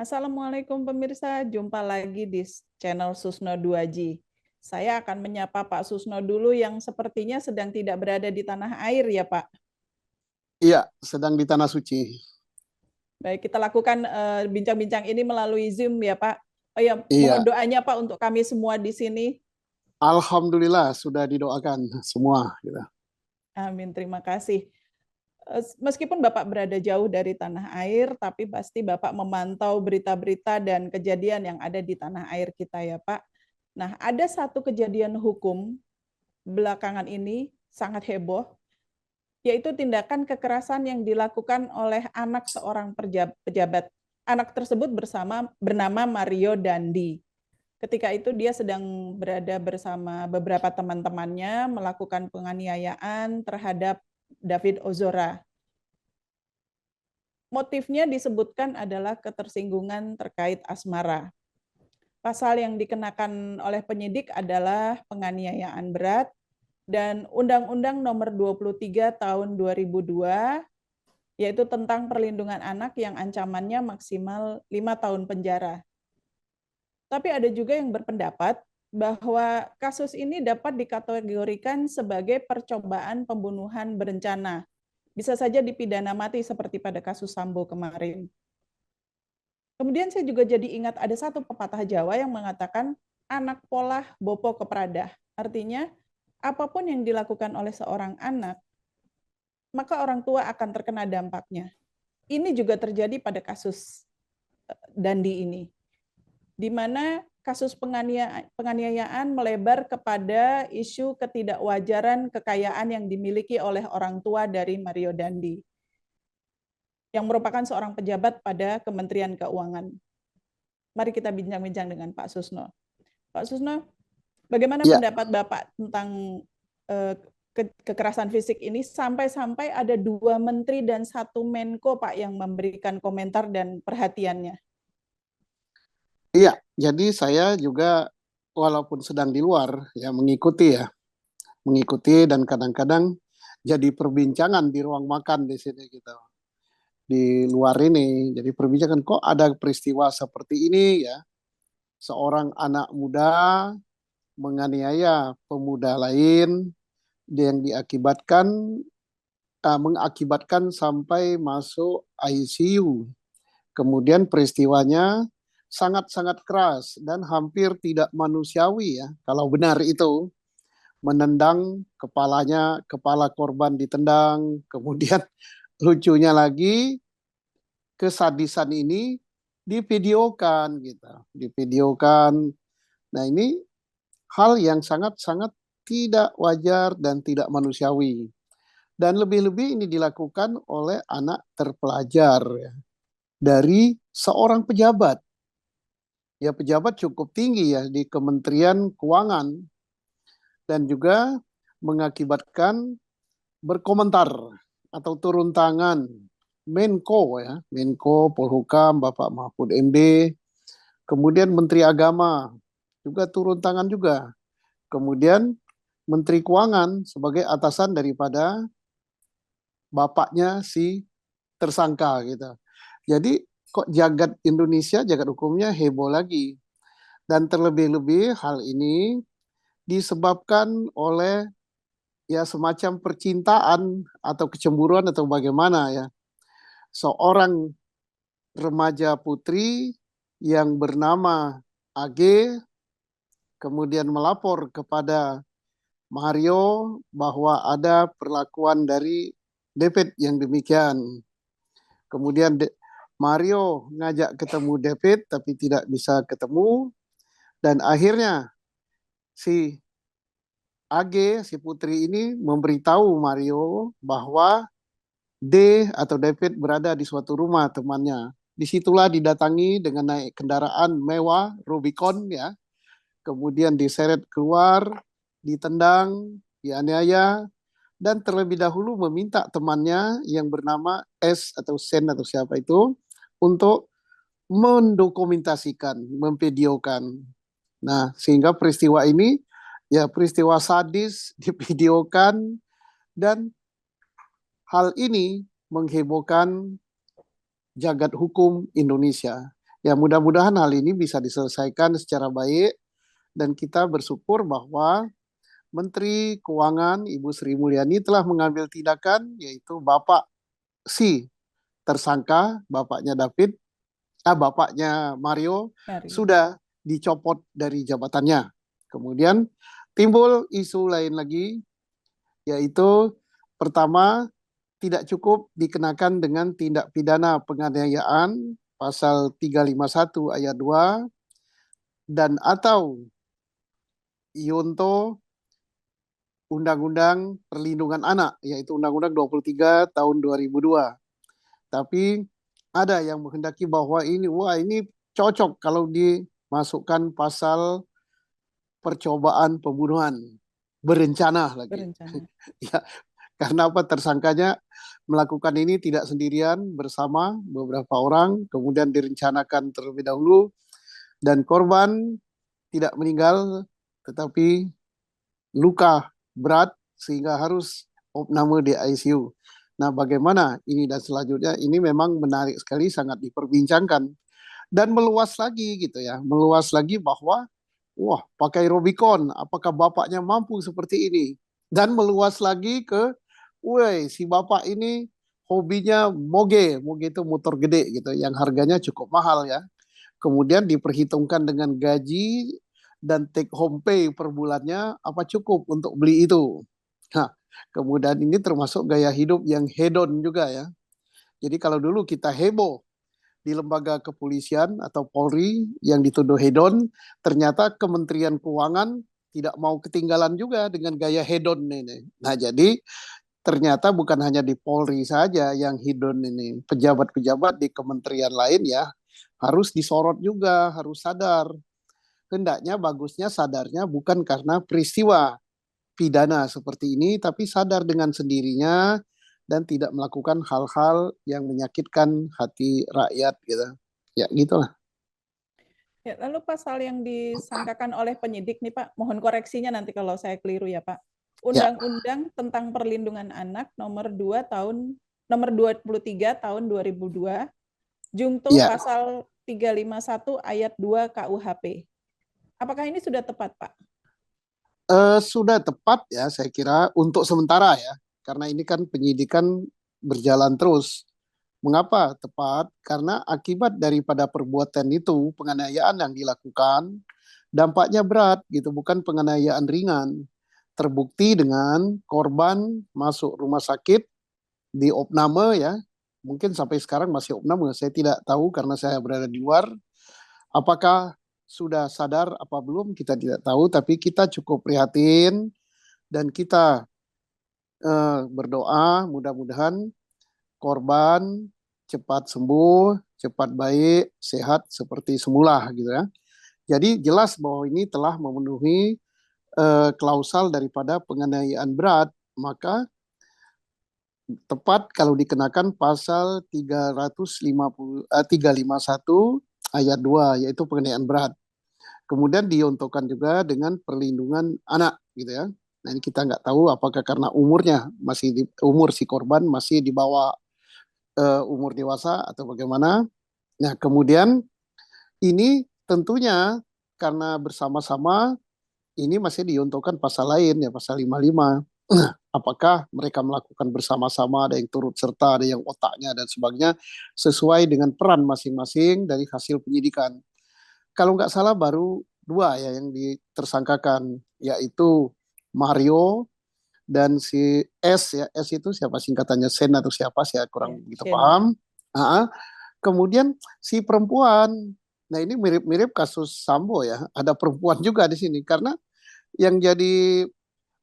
Assalamualaikum pemirsa, jumpa lagi di channel Susno 2G. Saya akan menyapa Pak Susno dulu yang sepertinya sedang tidak berada di tanah air ya Pak. Iya, sedang di Tanah Suci. Baik, kita lakukan bincang-bincang ini melalui Zoom ya Pak. Oh ya, mohon Iya, doanya Pak untuk kami semua di sini. alhamdulillah sudah didoakan semua. Gitu. Amin, terima kasih. Meskipun Bapak berada jauh dari tanah air, tapi pasti Bapak memantau berita-berita dan kejadian yang ada di tanah air kita ya Pak. Nah, ada satu kejadian hukum belakangan ini sangat heboh, yaitu tindakan kekerasan yang dilakukan oleh anak seorang pejabat. Anak tersebut bernama Mario Dandi. Ketika itu dia sedang berada bersama beberapa teman-temannya melakukan penganiayaan terhadap David Ozora. Motifnya disebutkan adalah ketersinggungan terkait asmara. Pasal yang dikenakan oleh penyidik adalah penganiayaan berat dan Undang-Undang Nomor 23 Tahun 2002, yaitu tentang perlindungan anak yang ancamannya maksimal 5 tahun penjara. Tapi ada juga yang berpendapat bahwa kasus ini dapat dikategorikan sebagai percobaan pembunuhan berencana. Bisa saja dipidana mati seperti pada kasus Sambo kemarin. Kemudian saya juga jadi ingat ada satu pepatah Jawa yang mengatakan anak polah bopo kepradah. Artinya apapun yang dilakukan oleh seorang anak, maka orang tua akan terkena dampaknya. Ini juga terjadi pada kasus Dandi ini, di mana kasus penganiayaan melebar kepada isu ketidakwajaran kekayaan yang dimiliki oleh orang tua dari Mario Dandi, yang merupakan seorang pejabat pada Kementerian Keuangan. Mari kita bincang-bincang dengan Pak Susno. Pak Susno, bagaimana Ya, pendapat Bapak tentang kekerasan fisik ini sampai-sampai ada 2 menteri dan 1 Menko Pak yang memberikan komentar dan perhatiannya? iya. Jadi saya juga walaupun sedang di luar mengikuti dan kadang-kadang jadi perbincangan di ruang makan di sini gitu. Di luar ini jadi perbincangan kok ada peristiwa seperti ini ya. Seorang anak muda menganiaya pemuda lain yang mengakibatkan sampai masuk ICU. Kemudian peristiwanya sangat-sangat keras dan hampir tidak manusiawi ya. Kalau benar itu menendang kepalanya, kepala korban ditendang. Kemudian lucunya lagi kesadisan ini divideokan gitu, divideokan. Nah, ini hal yang sangat-sangat tidak wajar dan tidak manusiawi. Dan lebih-lebih ini dilakukan oleh anak terpelajar ya, dari seorang pejabat. Ya pejabat cukup tinggi ya di Kementerian Keuangan dan juga mengakibatkan berkomentar atau turun tangan Menko ya, Menko Polhukam Bapak Mahfud MD, kemudian Menteri Agama juga turun tangan juga. Kemudian Menteri Keuangan sebagai atasan daripada bapaknya si tersangka gitu. Jadi kok jagat Indonesia, jagat hukumnya heboh lagi. Dan terlebih-lebih hal ini disebabkan oleh ya semacam percintaan atau kecemburuan atau bagaimana ya. Seorang remaja putri yang bernama AG kemudian melapor kepada Mario bahwa ada perlakuan dari David yang demikian. Kemudian Mario ngajak ketemu David tapi tidak bisa ketemu dan akhirnya si AG, si putri ini memberitahu Mario bahwa D atau David berada di suatu rumah temannya. Disitulah didatangi dengan naik kendaraan mewah Rubicon ya. Kemudian diseret keluar, ditendang, dianiaya, dan terlebih dahulu meminta temannya yang bernama S atau Sen atau siapa itu untuk mendokumentasikan, memvideokan. Nah, sehingga peristiwa ini ya peristiwa sadis divideokan dan hal ini menghebohkan jagat hukum Indonesia. Ya mudah-mudahan hal ini bisa diselesaikan secara baik dan kita bersyukur bahwa Menteri Keuangan Ibu Sri Mulyani telah mengambil tindakan yaitu Bapak si tersangka, bapaknya Mario Mario. sudah dicopot dari jabatannya. Kemudian timbul isu lain lagi yaitu pertama tidak cukup dikenakan dengan tindak pidana penganiayaan pasal 351 ayat 2 dan atau Yunto Undang-Undang Perlindungan Anak, yaitu Undang-Undang 23 tahun 2002. Tapi ada yang menghendaki bahwa ini cocok kalau dimasukkan pasal percobaan pembunuhan berencana lagi. Berencana. Ya, karena apa tersangkanya melakukan ini tidak sendirian bersama beberapa orang, kemudian direncanakan terlebih dahulu dan korban tidak meninggal tetapi luka berat sehingga harus opname di ICU. Nah, bagaimana ini dan selanjutnya ini memang menarik sekali, sangat diperbincangkan dan meluas lagi gitu ya, meluas lagi bahwa wah pakai Rubicon, apakah bapaknya mampu seperti ini? Dan meluas lagi ke, woi si bapak ini hobinya moge, moge itu motor gede gitu, yang harganya cukup mahal ya. Kemudian diperhitungkan dengan gaji dan take home pay per bulannya apa cukup untuk beli itu. Nah, kemudian ini termasuk gaya hidup yang hedon juga ya. Jadi kalau dulu kita heboh di lembaga kepolisian atau Polri yang dituduh hedon, ternyata Kementerian Keuangan tidak mau ketinggalan juga dengan gaya hedon ini. Nah, jadi ternyata bukan hanya di Polri saja yang hedon ini. Pejabat-pejabat di kementerian lain ya harus disorot juga, harus sadar. Hendaknya bagusnya sadarnya bukan karena peristiwa pidana seperti ini, tapi sadar dengan sendirinya dan tidak melakukan hal-hal yang menyakitkan hati rakyat gitu. Ya gitulah. Ya, lalu pasal yang disangkakan oleh penyidik nih Pak, mohon koreksinya nanti kalau saya keliru ya Pak. Ya, Undang-Undang tentang Perlindungan Anak nomor 23 tahun 2002, Jungto ya. pasal 351 ayat 2 KUHP. Apakah ini sudah tepat, Pak? Sudah tepat ya saya kira untuk sementara ya. Karena ini kan penyidikan berjalan terus. Mengapa tepat? Karena akibat daripada perbuatan itu, penganiayaan yang dilakukan, dampaknya berat gitu, bukan penganiayaan ringan. Terbukti dengan korban masuk rumah sakit di opname ya, mungkin sampai sekarang masih opname, saya tidak tahu karena saya berada di luar. Apakah sudah sadar apa belum kita tidak tahu, tapi kita cukup prihatin dan kita berdoa mudah-mudahan korban cepat sembuh, cepat baik, sehat seperti semula gitu ya. Jadi jelas bahwa ini telah memenuhi klausal daripada penganiayaan berat, maka tepat kalau dikenakan pasal 351 ayat 2 yaitu penganiayaan berat. Kemudian diuntukkan juga dengan perlindungan anak gitu ya. Nah ini kita nggak tahu apakah karena umur si korban masih di bawah umur dewasa atau bagaimana. Nah kemudian ini tentunya karena bersama-sama ini masih diuntukkan pasal lain ya pasal 55. Apakah mereka melakukan bersama-sama, ada yang turut serta, ada yang otaknya dan sebagainya sesuai dengan peran masing-masing dari hasil penyidikan. Kalau nggak salah baru dua ya yang ditersangkakan, yaitu Mario dan si S ya. S itu siapa singkatannya, Sen atau siapa, saya Ya, kurang begitu Shane. paham. Kemudian si perempuan, nah ini mirip-mirip kasus Sambo ya, ada perempuan juga di sini karena yang jadi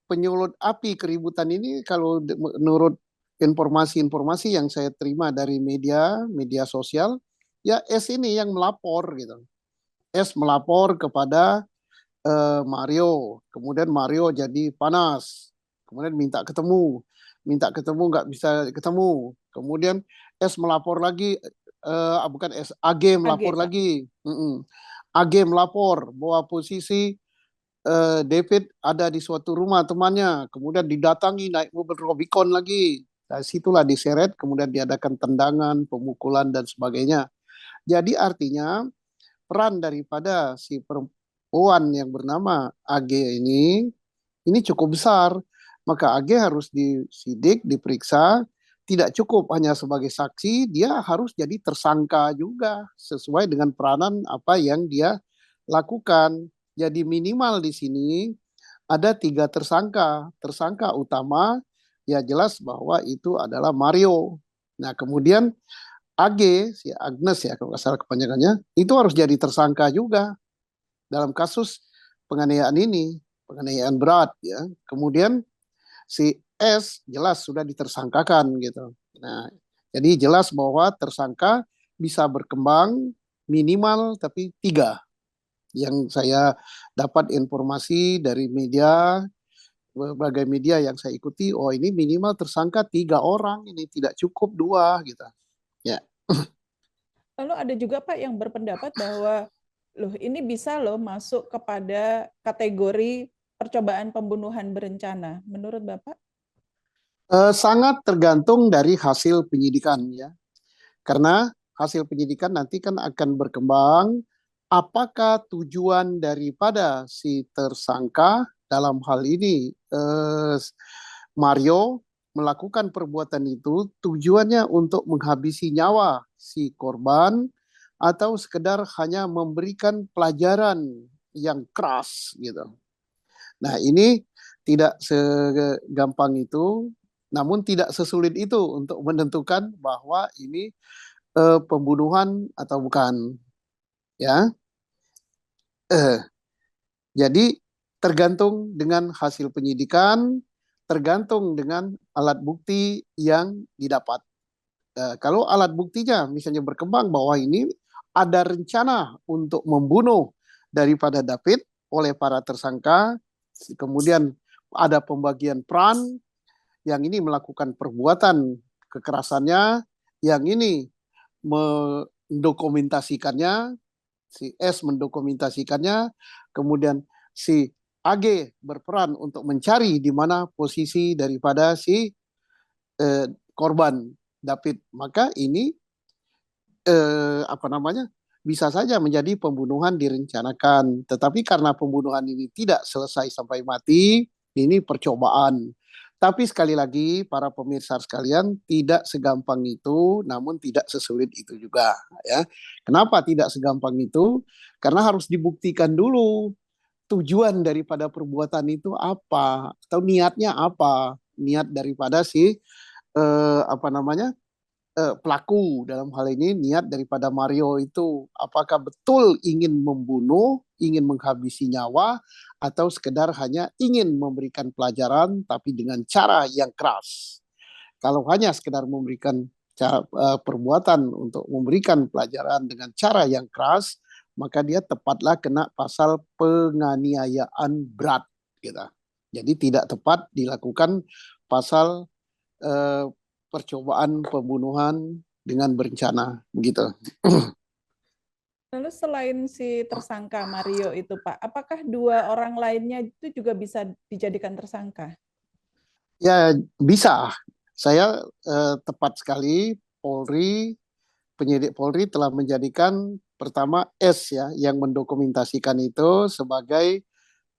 penyulut api keributan ini kalau menurut informasi-informasi yang saya terima dari media sosial, ya S ini yang melapor gitu. S melapor kepada Mario, kemudian Mario jadi panas, kemudian minta ketemu nggak bisa ketemu, kemudian S melapor lagi, bukan S, AG AG, melapor Pak. lagi, AG melapor bahwa posisi David ada di suatu rumah temannya, kemudian didatangi naik mobil Rubicon lagi. Nah, situlah diseret, kemudian diadakan tendangan, pemukulan dan sebagainya. Jadi artinya peran daripada si perempuan yang bernama AG ini cukup besar. Maka AG harus disidik, diperiksa, tidak cukup hanya sebagai saksi, dia harus jadi tersangka juga sesuai dengan peranan apa yang dia lakukan. Jadi minimal di sini ada 3 tersangka. Tersangka utama ya jelas bahwa itu adalah Mario. Nah kemudian AG, si Agnes ya kalau nggak salah kepanjangannya, itu harus jadi tersangka juga dalam kasus penganiayaan ini, penganiayaan berat ya. Kemudian si S jelas sudah ditersangkakan gitu. Nah, jadi jelas bahwa tersangka bisa berkembang minimal tapi 3 yang saya dapat informasi dari media, berbagai media yang saya ikuti, oh ini minimal tersangka 3 orang, ini tidak cukup 2 gitu. Ya. Lalu ada juga Pak yang berpendapat bahwa loh ini bisa loh masuk kepada kategori percobaan pembunuhan berencana. Menurut Bapak? Sangat tergantung dari hasil penyidikan ya. Karena hasil penyidikan nanti kan akan berkembang apakah tujuan daripada si tersangka dalam hal ini Mario melakukan perbuatan itu tujuannya untuk menghabisi nyawa si korban atau sekedar hanya memberikan pelajaran yang keras gitu. Nah, ini tidak segampang itu, namun tidak sesulit itu untuk menentukan bahwa ini pembunuhan atau bukan, ya. Eh, jadi tergantung dengan hasil penyidikan, tergantung dengan alat bukti yang didapat. Kalau alat buktinya misalnya berkembang bahwa ini ada rencana untuk membunuh daripada David oleh para tersangka, kemudian ada pembagian peran, yang ini melakukan perbuatan kekerasannya, yang ini mendokumentasikannya, si S mendokumentasikannya, kemudian si AG berperan untuk mencari di mana posisi daripada si korban David. Maka ini apa namanya bisa saja menjadi pembunuhan direncanakan. Tetapi karena pembunuhan ini tidak selesai sampai mati, ini percobaan. Tapi sekali lagi para pemirsa sekalian tidak segampang itu, namun tidak sesulit itu juga ya. Kenapa tidak segampang itu? Karena harus dibuktikan dulu tujuan daripada perbuatan itu apa atau niatnya apa. Niat daripada si apa namanya? Pelaku dalam hal ini niat daripada Mario itu apakah betul ingin membunuh, ingin menghabisi nyawa atau sekedar hanya ingin memberikan pelajaran tapi dengan cara yang keras. Kalau hanya sekedar memberikan perbuatan untuk memberikan pelajaran dengan cara yang keras, maka dia tepatlah kena pasal penganiayaan berat gitu. Jadi tidak tepat dilakukan pasal eh, percobaan pembunuhan dengan berencana begitu. Lalu selain si tersangka Mario itu Pak, apakah 2 orang lainnya itu juga bisa dijadikan tersangka? Ya bisa. Saya tepat sekali Polri, penyidik Polri telah menjadikan pertama S ya yang mendokumentasikan itu sebagai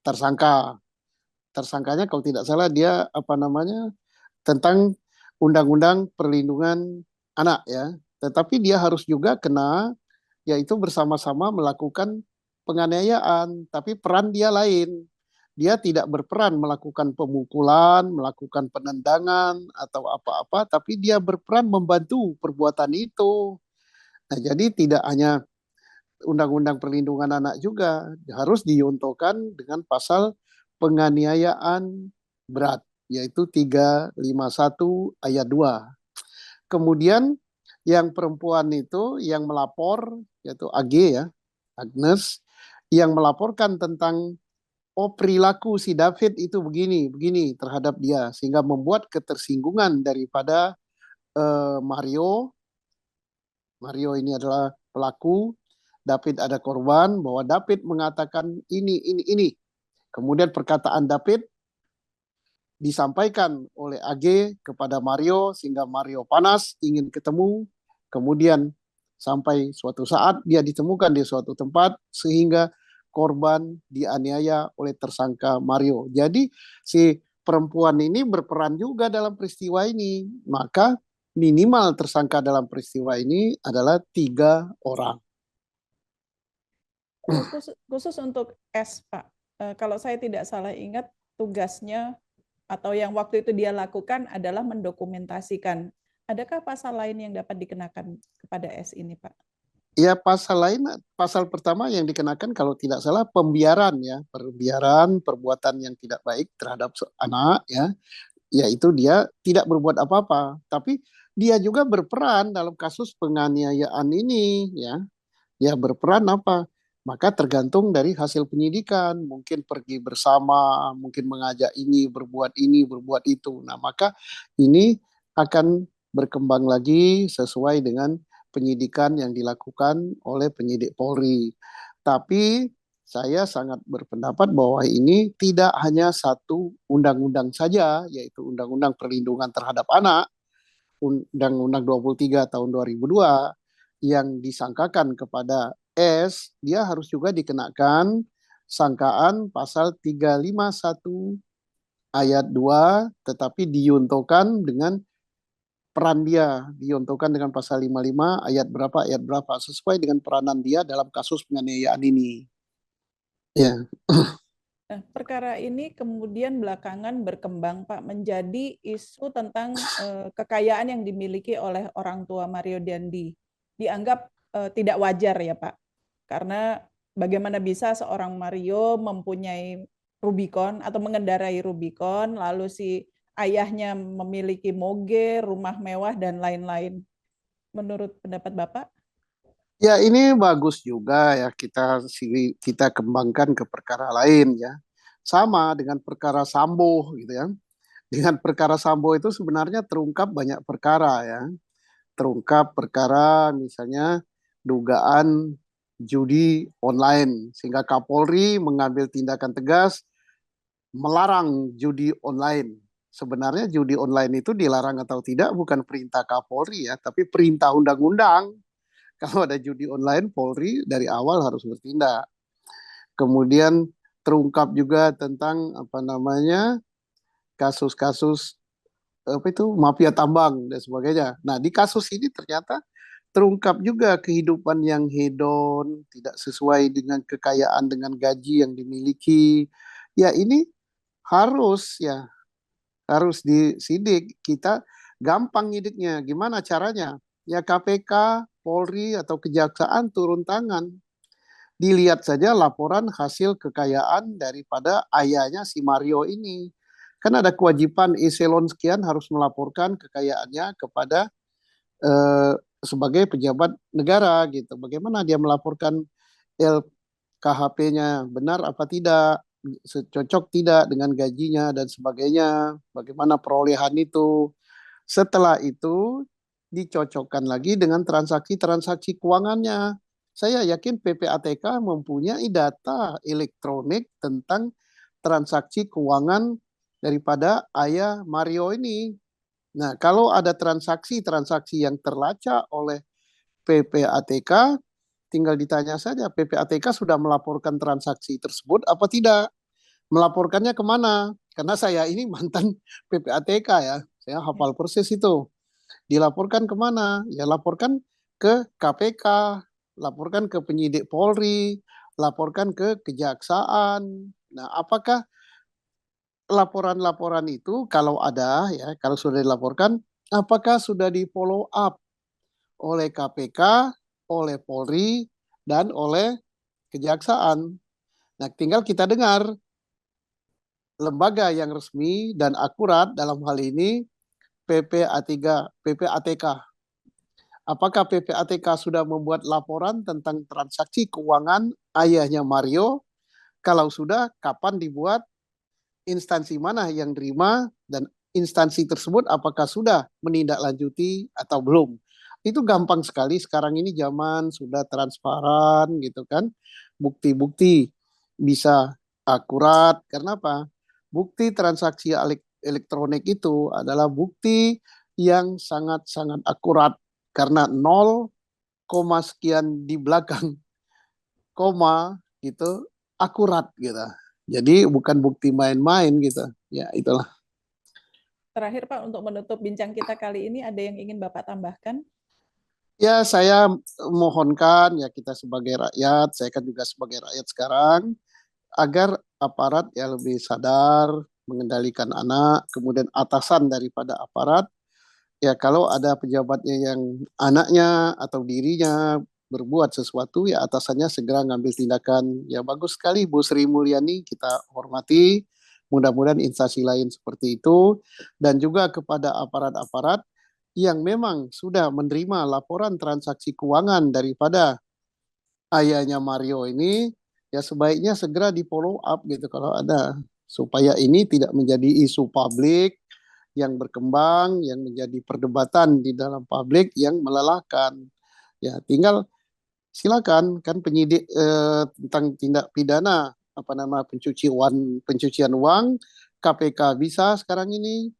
tersangka. Tersangkanya kalau tidak salah dia apa namanya tentang Undang-Undang Perlindungan Anak ya. Tetapi dia harus juga kena yaitu bersama-sama melakukan penganiayaan, tapi peran dia lain. Dia tidak berperan melakukan pemukulan, melakukan penendangan atau apa-apa, tapi dia berperan membantu perbuatan itu. Nah, jadi tidak hanya Undang-Undang Perlindungan Anak juga harus diyontokan dengan pasal penganiayaan berat, yaitu 351 ayat 2. Kemudian yang perempuan itu yang melapor, yaitu AG ya, Agnes, yang melaporkan tentang oh perilaku si David itu begini terhadap dia, sehingga membuat ketersinggungan daripada Mario. Mario ini adalah pelaku, David ada korban, bahwa David mengatakan ini. Kemudian perkataan David disampaikan oleh AG kepada Mario sehingga Mario panas ingin ketemu. Kemudian sampai suatu saat dia ditemukan di suatu tempat sehingga korban dianiaya oleh tersangka Mario. Jadi si perempuan ini berperan juga dalam peristiwa ini. Maka minimal tersangka dalam peristiwa ini adalah 3 orang. Khusus untuk S, Pak. Kalau saya tidak salah ingat, tugasnya atau yang waktu itu dia lakukan adalah mendokumentasikan. Adakah pasal lain yang dapat dikenakan kepada S ini, Pak? Ya, pasal lain, pasal pertama yang dikenakan kalau tidak salah pembiaran ya, pembiaran perbuatan yang tidak baik terhadap anak ya, yaitu dia tidak berbuat apa-apa, tapi dia juga berperan dalam kasus penganiayaan ini ya. Dia berperan apa? Maka tergantung dari hasil penyidikan, mungkin pergi bersama, mungkin mengajak ini, berbuat itu. Nah, maka ini akan berkembang lagi sesuai dengan penyidikan yang dilakukan oleh penyidik Polri. Tapi saya sangat berpendapat bahwa ini tidak hanya satu undang-undang saja, yaitu Undang-Undang Perlindungan Terhadap Anak, Undang-Undang 23 tahun 2002, yang disangkakan kepada S, dia harus juga dikenakan sangkaan pasal 351 ayat 2, tetapi diuntukkan dengan peran dia, diuntukkan dengan pasal 55 ayat berapa, sesuai dengan peranan dia dalam kasus penganiayaan ini. Ya. Nah, perkara ini kemudian belakangan berkembang, Pak, menjadi isu tentang kekayaan yang dimiliki oleh orang tua Mario Dandi. Dianggap tidak wajar ya, Pak. Karena bagaimana bisa seorang Mario mempunyai Rubicon atau mengendarai Rubicon, lalu si ayahnya memiliki moge, rumah mewah, dan lain-lain. Menurut pendapat Bapak? Ya, ini bagus juga ya kita kembangkan ke perkara lain ya. Sama dengan perkara Sambo gitu ya. Dengan perkara Sambo itu sebenarnya terungkap banyak perkara ya. Terungkap perkara misalnya dugaan judi online sehingga Kapolri mengambil tindakan tegas melarang judi online. Sebenarnya judi online itu dilarang atau tidak bukan perintah Kapolri ya, tapi perintah undang-undang. Kalau ada judi online, Polri dari awal harus bertindak. Kemudian terungkap juga tentang apa namanya kasus-kasus apa itu mafia tambang dan sebagainya. Nah, di kasus ini ternyata terungkap juga kehidupan yang hedon, tidak sesuai dengan kekayaan, dengan gaji yang dimiliki. Ya, ini harus ya, harus disidik. Kita gampang nyidiknya. Gimana caranya? Ya KPK, Polri atau Kejaksaan turun tangan. Dilihat saja laporan hasil kekayaan daripada ayahnya si Mario ini. Kan ada kewajiban eselon sekian harus melaporkan kekayaannya kepada eh, sebagai pejabat negara gitu. Bagaimana dia melaporkan LKHP-nya benar apa tidak, cocok tidak dengan gajinya dan sebagainya. Bagaimana perolehan itu. Setelah itu dicocokkan lagi dengan transaksi-transaksi keuangannya. Saya yakin PPATK mempunyai data elektronik tentang transaksi keuangan daripada ayah Mario ini. Nah, kalau ada transaksi-transaksi yang terlacak oleh PPATK, tinggal ditanya saja PPATK sudah melaporkan transaksi tersebut apa tidak? Melaporkannya kemana? Karena saya ini mantan PPATK ya, saya hafal persis itu. Dilaporkan kemana? Ya laporkan ke KPK, laporkan ke penyidik Polri, laporkan ke Kejaksaan. Nah, apakah laporan-laporan itu kalau ada ya, kalau sudah dilaporkan, apakah sudah di follow up oleh KPK, oleh Polri, dan oleh Kejaksaan? Nah, tinggal kita dengar lembaga yang resmi dan akurat dalam hal ini PPATK. Apakah PPATK sudah membuat laporan tentang transaksi keuangan ayahnya Mario? Kalau sudah, kapan dibuat? Instansi mana yang terima? Dan instansi tersebut apakah sudah menindaklanjuti atau belum? Itu gampang sekali. Sekarang ini zaman sudah transparan gitu kan. Bukti-bukti bisa akurat. Karena apa? Bukti transaksi elektronik itu adalah bukti yang sangat-sangat akurat karena nol koma sekian di belakang koma gitu akurat gitu. Jadi bukan bukti main-main gitu. Ya itulah. Terakhir Pak, untuk menutup bincang kita kali ini, ada yang ingin Bapak tambahkan? Ya saya mohonkan ya kita sebagai rakyat, saya kan juga sebagai rakyat sekarang, agar aparat ya lebih sadar mengendalikan anak, kemudian atasan daripada aparat, ya kalau ada pejabatnya yang anaknya atau dirinya berbuat sesuatu, ya atasannya segera ngambil tindakan. Ya bagus sekali Bu Sri Mulyani, kita hormati. Mudah-mudahan instansi lain seperti itu. Dan juga kepada aparat-aparat yang memang sudah menerima laporan transaksi keuangan daripada ayahnya Mario ini, ya sebaiknya segera di follow up gitu kalau ada, supaya ini tidak menjadi isu publik yang berkembang, yang menjadi perdebatan di dalam publik yang melelahkan. Ya, tinggal silakan kan penyidik tentang tindak pidana apa nama pencucian uang, KPK bisa sekarang ini,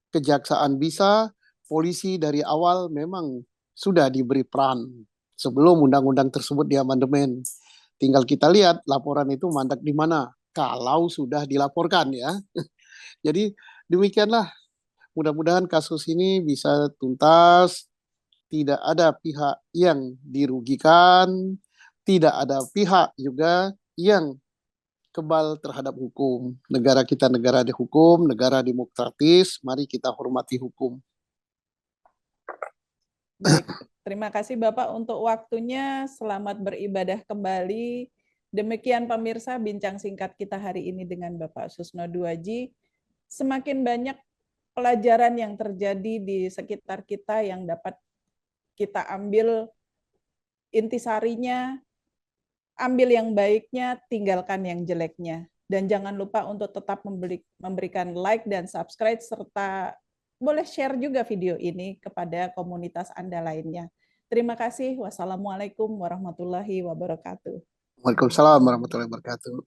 kejaksaan bisa, polisi dari awal memang sudah diberi peran sebelum undang-undang tersebut diamandemen. Tinggal kita lihat laporan itu mandat di mana kalau sudah dilaporkan ya. Jadi demikianlah, mudah-mudahan kasus ini bisa tuntas, tidak ada pihak yang dirugikan, tidak ada pihak juga yang kebal terhadap hukum. Negara kita negara di hukum, negara demokratis, mari kita hormati hukum. Baik, terima kasih Bapak untuk waktunya. Selamat beribadah kembali. Demikian pemirsa bincang singkat kita hari ini dengan Bapak Susno Duaji. Semakin banyak pelajaran yang terjadi di sekitar kita yang dapat kita ambil intisarinya, ambil yang baiknya, tinggalkan yang jeleknya. Dan jangan lupa untuk tetap memberikan like dan subscribe, serta boleh share juga video ini kepada komunitas Anda lainnya. Terima kasih. Wassalamualaikum warahmatullahi wabarakatuh. Waalaikumsalam warahmatullahi wabarakatuh.